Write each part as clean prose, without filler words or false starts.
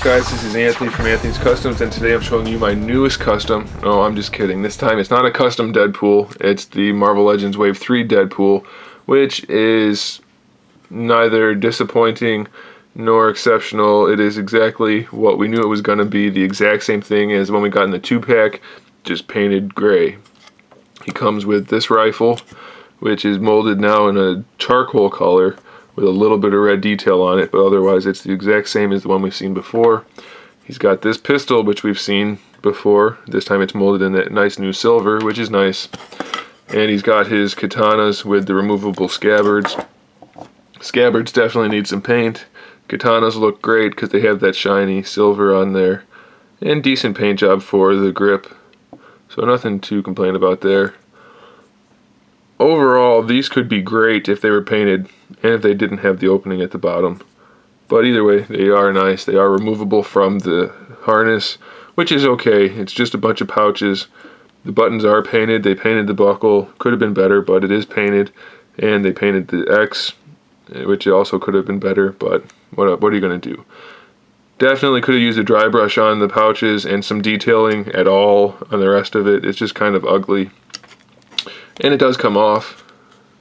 guys? This is Anthony from Anthony's Customs, and today I'm showing you my newest custom. No, I'm just kidding. This time it's not a custom Deadpool. It's the Marvel Legends Wave 3 Deadpool, which is neither disappointing nor exceptional. It is exactly what we knew it was going to be. The exact same thing as when we got in the 2-pack, just painted gray. He comes with this rifle, which is molded now in a charcoal color with a little bit of red detail on it, but otherwise it's the exact same as the one we've seen before. He's got this pistol, which we've seen before. This time it's molded in that nice new silver, which is nice. And he's got his katanas with the removable scabbards. Scabbards definitely need some paint. Katanas look great because they have that shiny silver on there. And decent paint job for the grip. So nothing to complain about there. Overall, these could be great if they were painted and if they didn't have the opening at the bottom. But either way, they are nice. They are removable from the harness, which is okay. It's just a bunch of pouches. The buttons are painted. They painted the buckle. Could have been better, but it is painted. And they painted the X, which also could have been better, but what are you going to do? Definitely could have used a dry brush on the pouches and some detailing at all on the rest of it. It's just kind of ugly. And it does come off.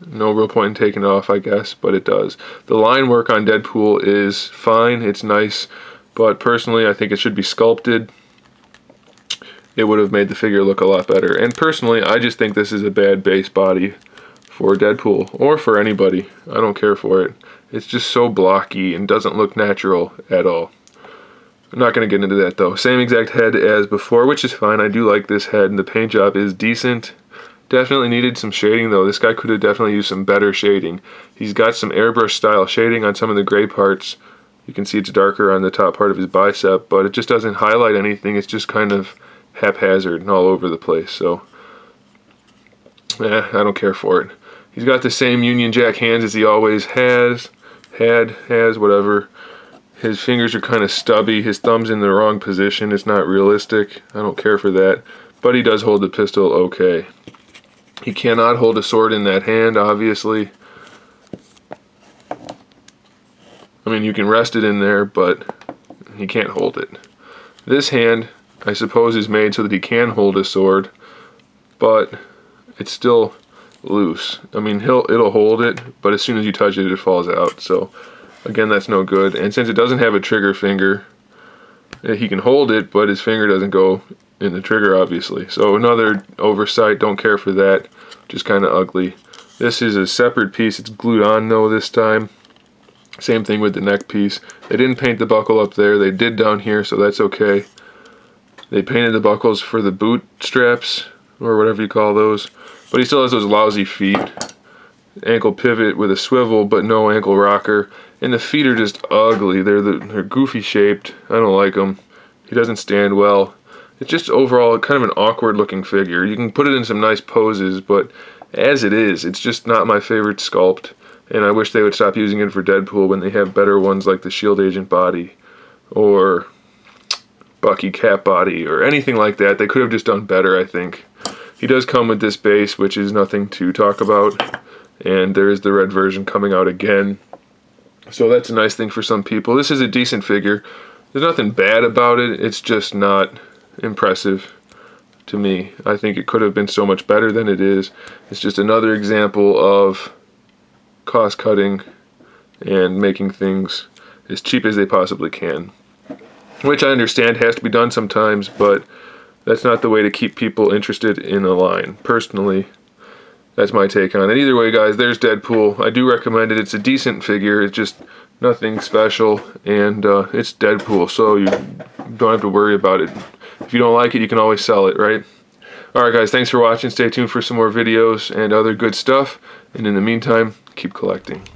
No real point in taking it off, I guess, but it does. The line work on Deadpool is fine. It's nice, but personally I think it should be sculpted. It would have made the figure look a lot better. And personally, I just think this is a bad base body for Deadpool, or for anybody. I don't care for it. It's just so blocky and doesn't look natural at all. I'm not going to get into that though. Same exact head as before, which is fine. I do like this head, and the paint job is decent. Definitely needed some shading though. This guy could have definitely used some better shading. He's got some airbrush style shading on some of the gray parts. You can see it's darker on the top part of his bicep, but it just doesn't highlight anything. It's just kind of haphazard and all over the place. So, I don't care for it. He's got the same Union Jack hands as he always has, whatever. His fingers are kind of stubby. His thumb's in the wrong position. It's not realistic. I don't care for that. But he does hold the pistol okay. He cannot hold a sword in that hand, obviously. I mean, you can rest it in there, but he can't hold it. This hand, I suppose, is made so that he can hold a sword, but it's still loose. I mean, it'll hold it, but as soon as you touch it, it falls out. So, again, that's no good. And since it doesn't have a trigger finger, he can hold it, but his finger doesn't go in the trigger, obviously. So another oversight. Don't care for that. Just kind of ugly. This is a separate piece. It's glued on though this time. Same thing with the neck piece. They didn't paint the buckle up there. They did down here, so that's okay. They painted the buckles for the boot straps, or whatever you call those. But he still has those lousy feet. Ankle pivot with a swivel, but no ankle rocker. And the feet are just ugly. They're goofy shaped. I don't like them. He doesn't stand well. It's just overall kind of an awkward looking figure. You can put it in some nice poses, but as it is, it's just not my favorite sculpt. And I wish they would stop using it for Deadpool when they have better ones like the Shield Agent body or Bucky Cap body or anything like that. They could have just done better, I think. He does come with this base, which is nothing to talk about. And there is the red version coming out again. So that's a nice thing for some people. This is a decent figure. There's nothing bad about it. It's just not impressive to me. I think it could have been so much better than it is. It's just another example of cost cutting and making things as cheap as they possibly can. Which I understand has to be done sometimes, but that's not the way to keep people interested in a line. Personally, that's my take on it. Either way, guys, there's Deadpool. I do recommend it. It's a decent figure. It's just nothing special, and it's Deadpool, so you don't have to worry about it. If you don't like it, you can always sell it, right? Alright, guys, thanks for watching. Stay tuned for some more videos and other good stuff. And in the meantime, keep collecting.